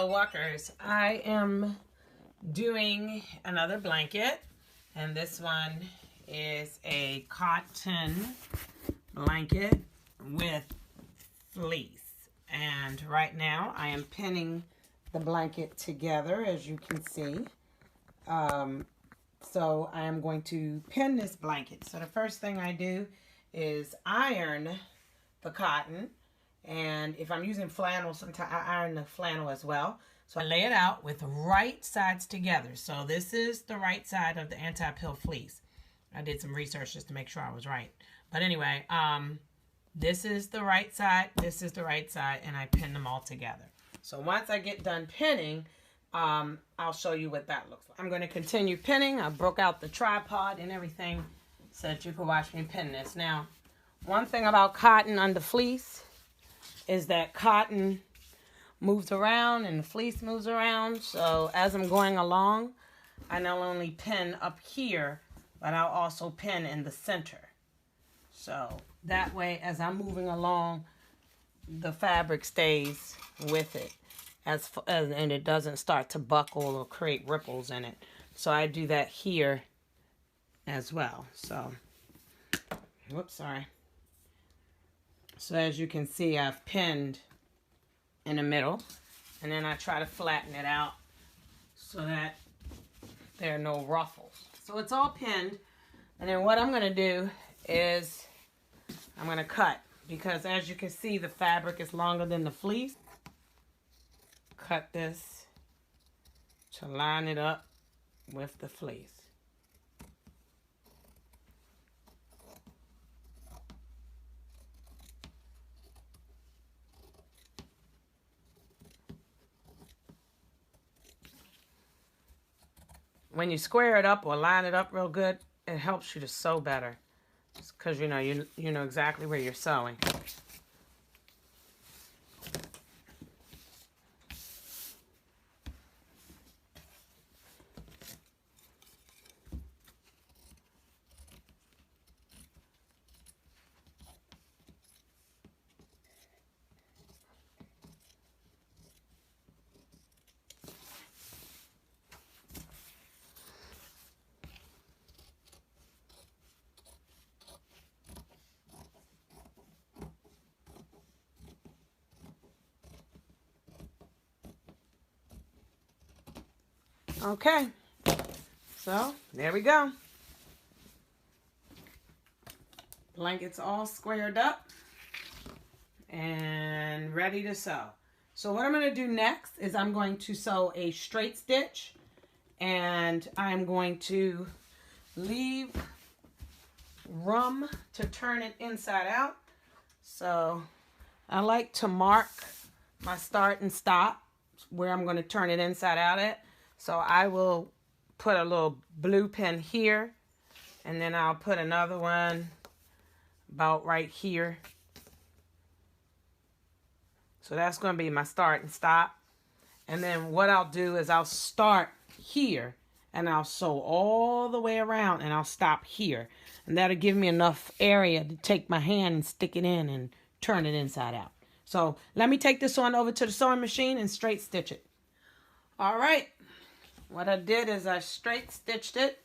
Hello Walkers. I am doing another blanket, and this one is a cotton blanket with fleece. And right now I am pinning the blanket together, as you can see. So I am going to pin this blanket. So the first thing I do is iron the cotton. And if I'm using flannel, sometimes I iron the flannel as well. So I lay it out with the right sides together. So this is the right side of the anti-pill fleece. I did some research just to make sure I was right. But anyway, this is the right side, this is the right side, and I pin them all together. So once I get done pinning, I'll show you what that looks like. I'm going to continue pinning. I broke out the tripod and everything so that you can watch me pin this. Now, one thing about cotton under fleece is that cotton moves around and the fleece moves around. So as I'm going along, I not only pin up here, but I'll also pin in the center. So that way, as I'm moving along, the fabric stays with it and it doesn't start to buckle or create ripples in it. So I do that here as well. So, whoops, sorry. So as you can see, I've pinned in the middle, and then I try to flatten it out so that there are no ruffles. So it's all pinned, and then what I'm going to do is I'm going to cut, because as you can see, the fabric is longer than the fleece. Cut this to line it up with the fleece. When you square it up or line it up real good, it helps you to sew better. Because you know exactly where you're sewing. Okay, so there we go. Blanket's all squared up and ready to sew. So what I'm going to do next is I'm going to sew a straight stitch, and I'm going to leave room to turn it inside out. So I like to mark my start and stop where I'm going to turn it inside out at. So I will put a little blue pin here, and then I'll put another one about right here. So that's going to be my start and stop. And then what I'll do is I'll start here, and I'll sew all the way around, and I'll stop here. And that'll give me enough area to take my hand and stick it in and turn it inside out. So let me take this one over to the sewing machine and straight stitch it. All right. What I did is I straight stitched it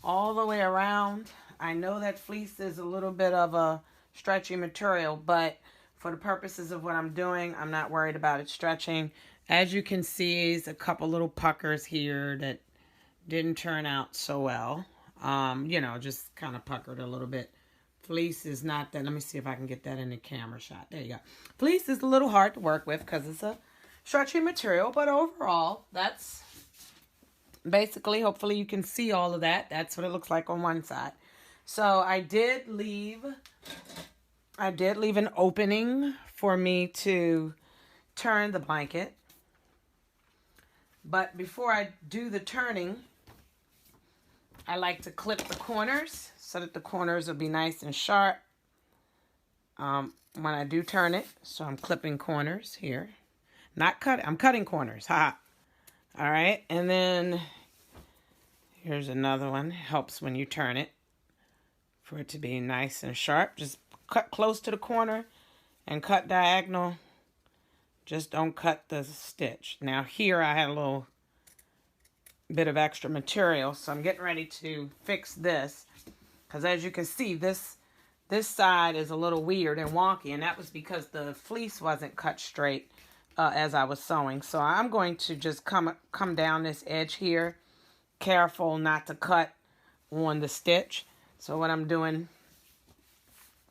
all the way around. I know that fleece is a little bit of a stretchy material, but for the purposes of what I'm doing, I'm not worried about it stretching. As you can see, there's a couple little puckers here that didn't turn out so well. You know, just kind of puckered a little bit. Fleece is not that. Let me see if I can get that in the camera shot. There you go. Fleece is a little hard to work with because it's a stretchy material, but overall, that's basically, hopefully you can see all of that. That's what it looks like on one side. So I did leave an opening for me to turn the blanket. But before I do the turning, I like to clip the corners so that the corners will be nice and sharp when I do turn it. So I'm clipping corners here. I'm cutting corners. Ha! All right, and then here's another one. Helps when you turn it for it to be nice and sharp. Just cut close to the corner and cut diagonal Just don't cut the stitch. Now here I had a little bit of extra material, so I'm getting ready to fix this. Because as you can see, this side is a little weird and wonky, and that was because the fleece wasn't cut straight as I was sewing. So I'm going to just come down this edge here, careful not to cut on the stitch. So what I'm doing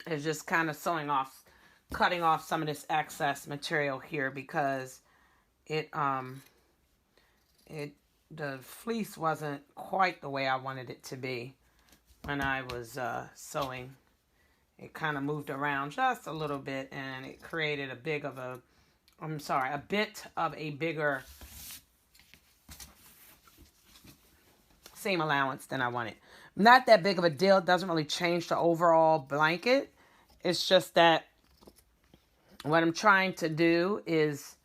is just kind of cutting off some of this excess material here, because the fleece wasn't quite the way I wanted it to be when I was sewing. It kind of moved around just a little bit, and it created a bit of a bigger seam allowance than I wanted. Not that big of a deal. It doesn't really change the overall blanket. It's just that what I'm trying to do is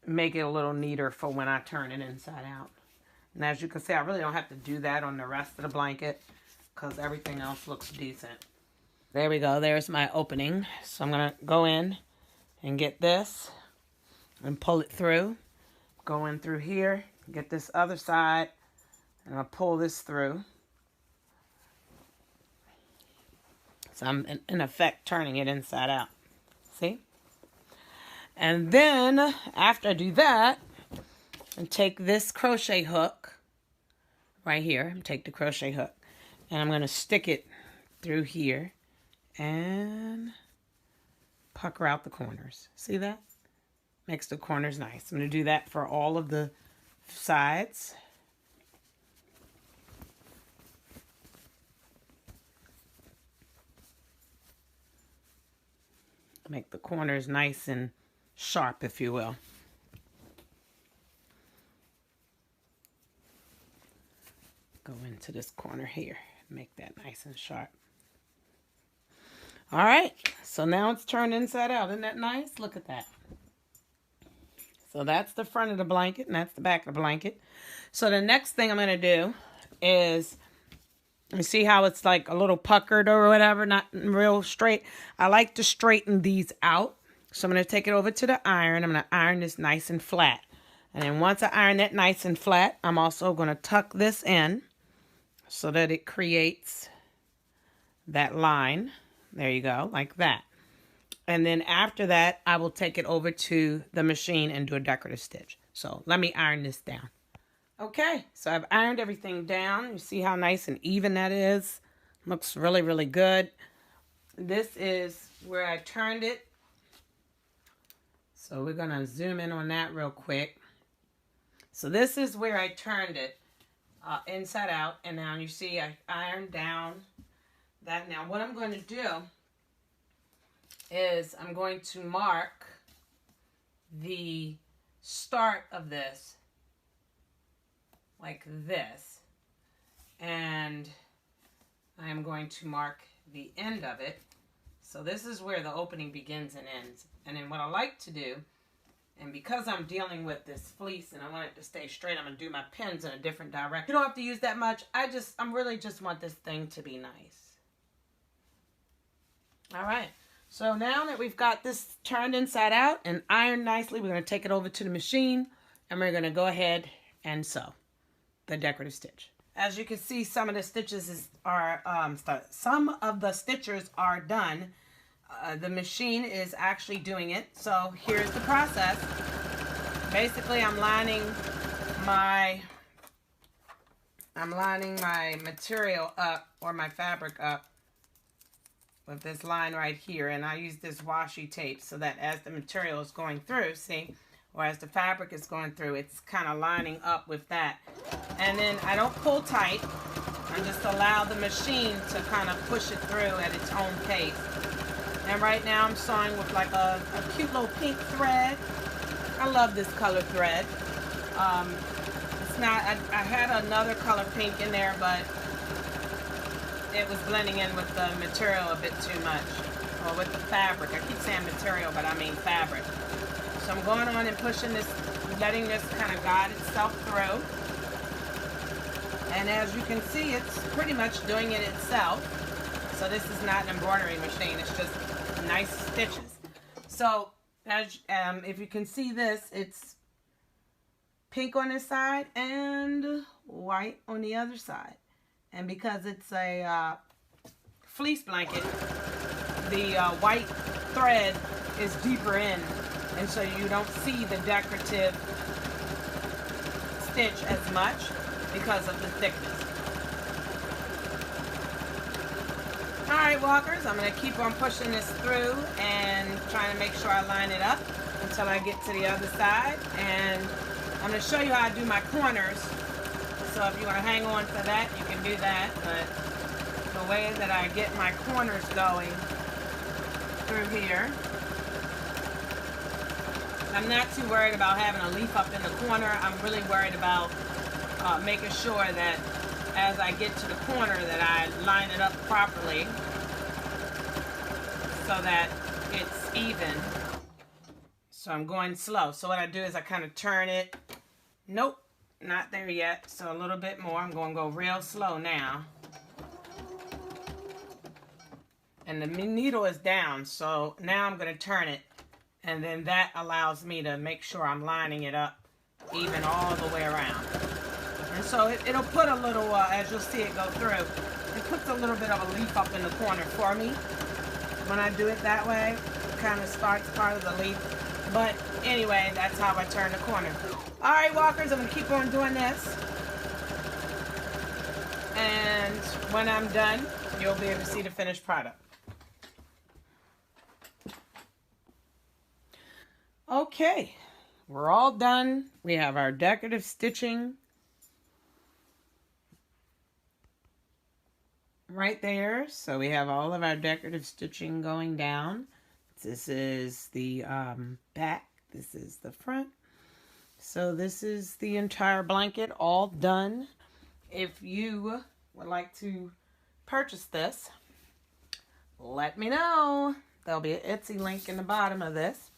make it a little neater for when I turn it inside out. And as you can see, I really don't have to do that on the rest of the blanket because everything else looks decent. There we go. There's my opening. So I'm going to go in and get this and pull it through. Go in through here, get this other side, and I'll pull this through. So I'm, in effect, turning it inside out. See? And then, after I do that, and take this crochet hook right here, take the crochet hook, and I'm going to stick it through here and pucker out the corners. See that? Makes the corners nice. I'm going to do that for all of the sides. Make the corners nice and sharp, if you will. Go into this corner here. Make that nice and sharp. All right. So now it's turned inside out. Isn't that nice? Look at that. So that's the front of the blanket, and that's the back of the blanket. So the next thing I'm going to do is, you see how it's like a little puckered or whatever, not real straight. I like to straighten these out. So I'm going to take it over to the iron. I'm going to iron this nice and flat. And then once I iron that nice and flat, I'm also going to tuck this in so that it creates that line. There you go, like that. And then after that, I will take it over to the machine and do a decorative stitch. So let me iron this down. Okay, so I've ironed everything down. You see how nice and even that is? Looks really, really good. This is where I turned it. So we're going to zoom in on that real quick. So this is where I turned it inside out. And now you see I ironed down that. Now what I'm going to do is I'm going to mark the start of this like this, and I am going to mark the end of it. So this is where the opening begins and ends. And then what I like to do, and because I'm dealing with this fleece and I want it to stay straight, I'm going to do my pins in a different direction. You don't have to use that much. I really just want this thing to be nice. All right. So now that we've got this turned inside out and ironed nicely, we're going to take it over to the machine and we're going to go ahead and sew the decorative stitch. As you can see, some of the stitches are stitchers are done. The machine is actually doing it. So here's the process. Basically, I'm lining my material up, or my fabric up, with this line right here, and I use this washi tape so that as the material is going through, see, or as the fabric is going through, it's kind of lining up with that. And then I don't pull tight. I just allow the machine to kind of push it through at its own pace. And right now I'm sewing with like a cute little pink thread. I love this color thread. It's not, I had another color pink in there, but it was blending in with the material a bit too much, or with the fabric. I keep saying material, but I mean fabric. So I'm going on and pushing this, letting this kind of guide itself through. And as you can see, it's pretty much doing it itself. So this is not an embroidery machine, it's just nice stitches. So As if you can see this, it's pink on this side and white on the other side. And because it's a fleece blanket, the white thread is deeper in, and so you don't see the decorative stitch as much because of the thickness. Alright, walkers, I'm going to keep on pushing this through and trying to make sure I line it up until I get to the other side. And I'm going to show you how I do my corners. So if you want to hang on to that, you can do that. But the way that I get my corners going through here, I'm not too worried about having a leaf up in the corner. I'm really worried about making sure that as I get to the corner that I line it up properly so that it's even. So I'm going slow. So what I do is I kind of turn it. Nope, not there yet. So a little bit more. I'm going to go real slow now. And the needle is down, so now I'm going to turn it. And then that allows me to make sure I'm lining it up even all the way around. And so it'll put a little, as you'll see it go through, it puts a little bit of a leaf up in the corner for me. When I do it that way, it kind of starts part of the leaf. But anyway, that's how I turn the corner. All right, walkers, I'm going to keep on doing this. And when I'm done, you'll be able to see the finished product. Okay, we're all done. We have our decorative stitching right there. So we have all of our decorative stitching going down. This is the back. This is the front. So this is the entire blanket all done. If you would like to purchase this, let me know. There'll be an Etsy link in the bottom of this.